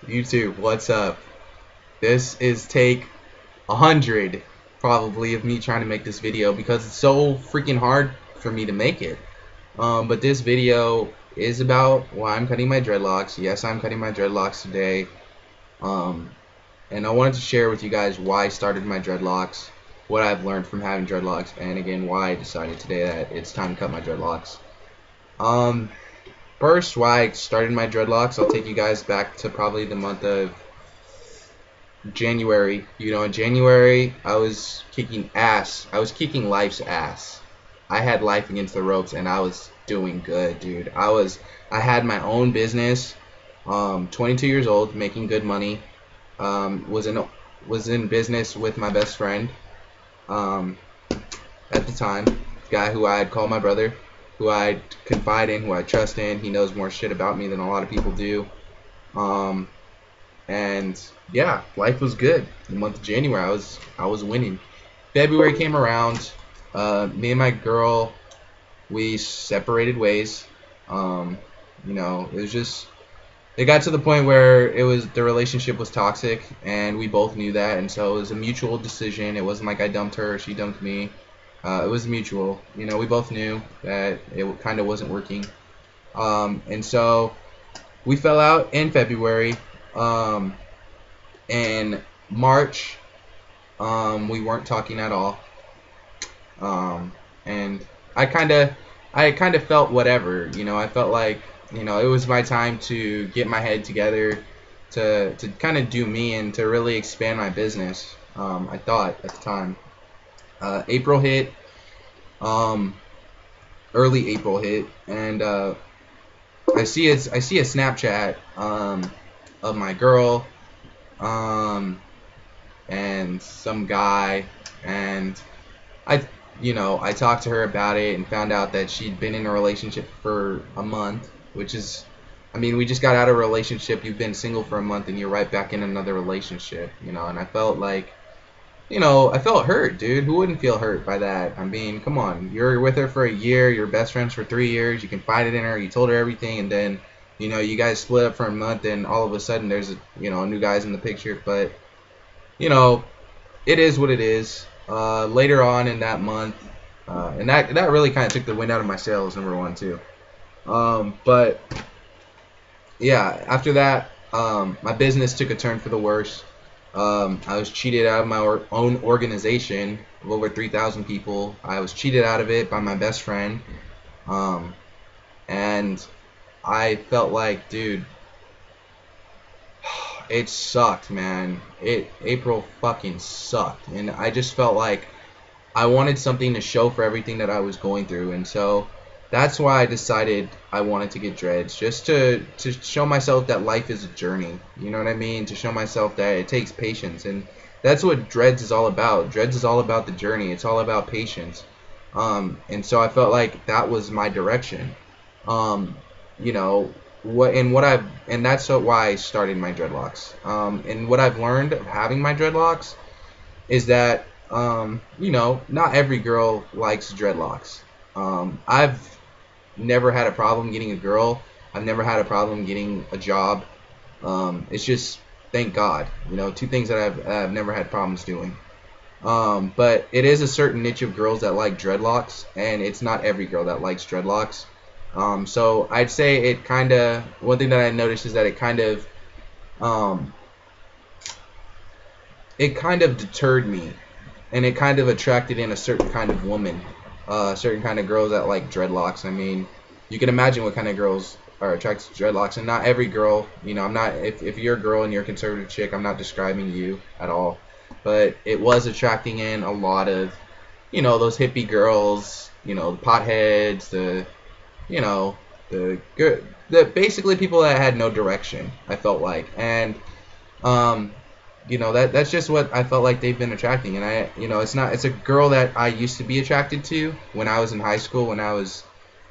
YouTube, what's up? This is take 100 probably of me trying to make this video because it's so freaking hard for me to make it. But this video is about why I'm cutting my dreadlocks. Yes, I'm cutting my dreadlocks today. Um, and I wanted to share with you guys why I started my dreadlocks, what I've learned from having dreadlocks, and again why I decided today that it's time to cut my dreadlocks. Um, First, why I started my dreadlocks, I'll take you guys back to probably the month of January. You know, in January, I was kicking ass. I was kicking life's ass. I had life against the ropes, and I was doing good, dude. I had my own business. 22 years old, making good money. Was in business with my best friend. Um, at the time, guy who I had called my brother, who I confide in, who I trust in. He knows more shit about me than a lot of people do. And yeah, life was good. The month of January, I was winning. February came around. Me and my girl, we separated ways. You know, it got to the point where the relationship was toxic, and we both knew that, and so it was a mutual decision. It wasn't like I dumped her, she dumped me. It was mutual. You know, we both knew that it kind of wasn't working. And so we fell out in February. In March, we weren't talking at all. And I kind of felt whatever. You know, I felt like, you know, it was my time to get my head together, to kind of do me and to really expand my business. I thought at the time. April hit. Early April hit, and I see a Snapchat of my girl and some guy, and I talked to her about it and found out that she'd been in a relationship for a month, which is, I mean, we just got out of a relationship. You've been single for a month and you're right back in another relationship, you know. And I felt like, you know, I felt hurt, dude. Who wouldn't feel hurt by that? I mean, come on. You're with her for a year. You're best friends for 3 years. You confided in her. You told her everything, and then, you know, you guys split up for a month, and all of a sudden there's a new guy's in the picture. But, you know, it is what it is. Later on in that month, and that really kind of took the wind out of my sails, number one too. But yeah, after that, my business took a turn for the worse. I was cheated out of my own organization of over 3,000 people. I was cheated out of it by my best friend. And I felt like, dude, it sucked, man. April fucking sucked. And I just felt like I wanted something to show for everything that I was going through. And so that's why I decided I wanted to get dreads, just to show myself that life is a journey. You know what I mean? To show myself that it takes patience, and that's what dreads is all about. Dreads is all about the journey. It's all about patience. And so I felt like that was my direction. You know and that's why I started my dreadlocks. And what I've learned of having my dreadlocks is that not every girl likes dreadlocks. I've never had a problem getting a girl. I've never had a problem getting a job. It's just, thank God, you know, two things that I've never had problems doing. But it is a certain niche of girls that like dreadlocks, and it's not every girl that likes dreadlocks. So I'd say one thing that I noticed is that it kind of deterred me, and it kind of attracted in a certain kind of woman. Certain kind of girls that like dreadlocks. I mean, you can imagine what kind of girls are attracted to dreadlocks, and not every girl. You know, I'm not. If you're a girl and you're a conservative chick, I'm not describing you at all. But it was attracting in a lot of, you know, those hippie girls. You know, the potheads, the basically people that had no direction. I felt like, and that's just what I felt like they've been attracting. And it's a girl that I used to be attracted to when I was in high school. When I was,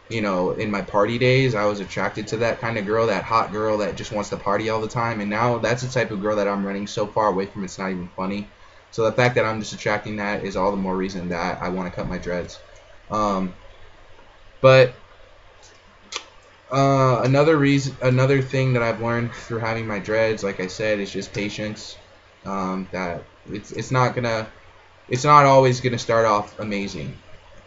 in my party days, I was attracted to that kind of girl, that hot girl that just wants to party all the time. And now that's the type of girl that I'm running so far away from, it's not even funny. So the fact that I'm just attracting that is all the more reason that I want to cut my dreads. But another thing that I've learned through having my dreads, like I said, is just patience. That it's not always gonna start off amazing.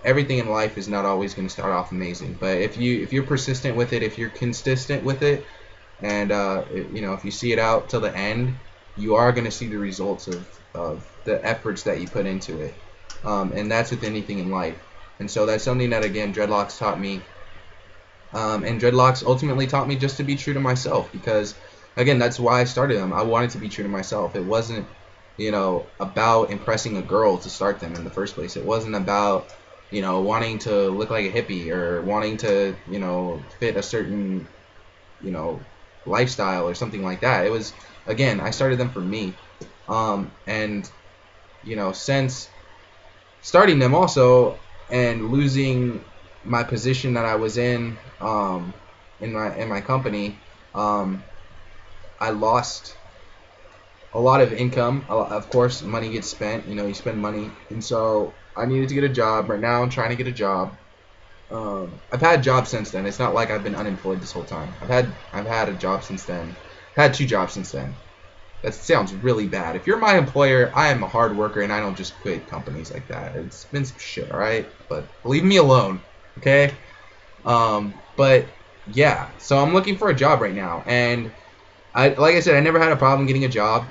Everything in life is not always gonna start off amazing. But if you're persistent with it, if you're consistent with it, and if you see it out till the end, you are gonna see the results of the efforts that you put into it. And that's with anything in life. And so that's something that, again, dreadlocks taught me. And dreadlocks ultimately taught me just to be true to myself, because, again, that's why I started them. I wanted to be true to myself. It wasn't, about impressing a girl to start them in the first place. It wasn't about, wanting to look like a hippie or wanting to, fit a certain, lifestyle or something like that. It was, again, I started them for me. And, since starting them also and losing my position that I was in my company, I lost a lot of income. Of course, money gets spent. You spend money, and so I needed to get a job. Right now, I'm trying to get a job. I've had jobs since then. It's not like I've been unemployed this whole time. I've had a job since then. I've had 2 jobs since then. That sounds really bad. If you're my employer, I am a hard worker, and I don't just quit companies like that. It's been some shit, alright? But leave me alone, okay? But yeah, so I'm looking for a job right now, and like I said, I never had a problem getting a job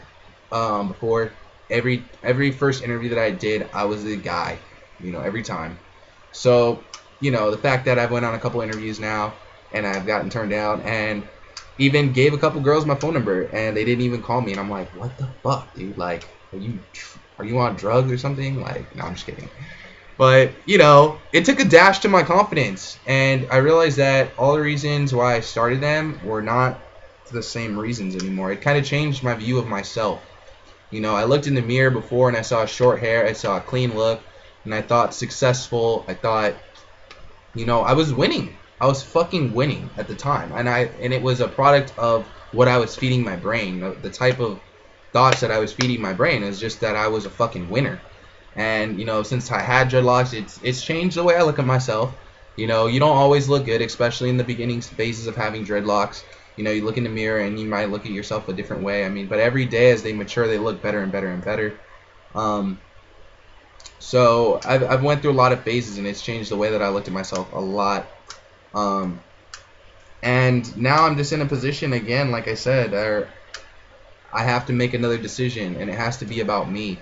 before. Every first interview that I did, I was the guy, every time. So, the fact that I've went on a couple interviews now, and I've gotten turned down, and even gave a couple girls my phone number, and they didn't even call me, and I'm like, what the fuck, dude? Like, are you on drugs or something? Like, no, I'm just kidding. But, it took a dash to my confidence, and I realized that all the reasons why I started them were not the same reasons anymore. It kind of changed my view of myself. I looked in the mirror before, and I saw short hair, I saw a clean look, and I thought successful. I thought, I was winning. I was fucking winning at the time, and it was a product of what I was feeding my brain. The type of thoughts that I was feeding my brain is just that I was a fucking winner. And since I had dreadlocks, it's changed the way I look at myself. You don't always look good, especially in the beginning phases of having dreadlocks. You look in the mirror and you might look at yourself a different way. I mean, but every day as they mature, they look better and better and better. So I've went through a lot of phases, and it's changed the way that I looked at myself a lot. And now I'm just in a position, again, like I said, where I have to make another decision, and it has to be about me.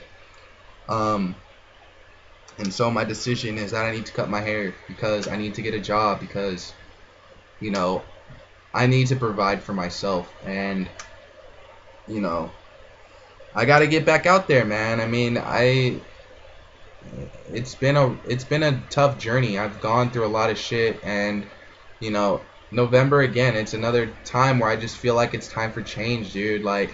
And so my decision is that I need to cut my hair, because I need to get a job, because I need to provide for myself, and I gotta get back out there, man. I mean, it's been a tough journey. I've gone through a lot of shit, and November, again, it's another time where I just feel like it's time for change, dude. Like,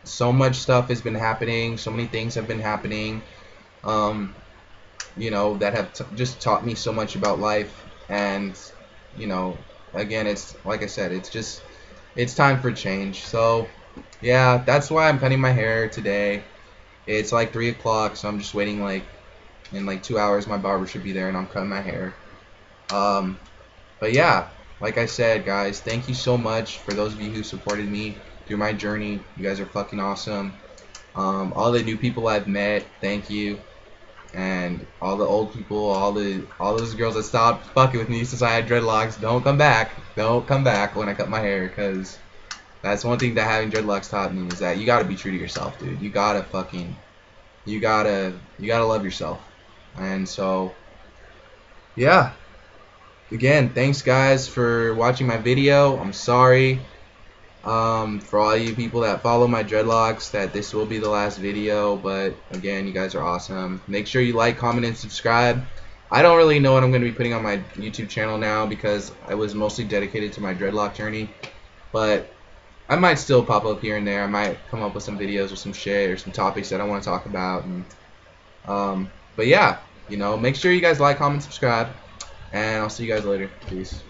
so much stuff has been happening, so many things have been happening, that have just taught me so much about life. And again, it's like I said, it's time for change. So yeah, that's why I'm cutting my hair today. It's like 3 o'clock, so I'm just waiting. Like, in like 2 hours my barber should be there, and I'm cutting my hair. But yeah, like I said, guys, thank you so much for those of you who supported me through my journey. You guys are fucking awesome. All the new people I've met, thank you. And all the old people, all those girls that stopped fucking with me since I had dreadlocks, don't come back. Don't come back when I cut my hair, because that's one thing that having dreadlocks taught me, is that you gotta be true to yourself, dude. You gotta love yourself. And so, yeah. Again, thanks guys for watching my video. I'm sorry for all you people that follow my dreadlocks that this will be the last video, but again, you guys are awesome. Make sure you like, comment, and subscribe. I don't really know what I'm going to be putting on my YouTube channel now, because I was mostly dedicated to my dreadlock journey, but I might still pop up here and there. I might come up with some videos or some shit or some topics that I want to talk about. And but yeah, make sure you guys like, comment, subscribe, and I'll see you guys later. Peace.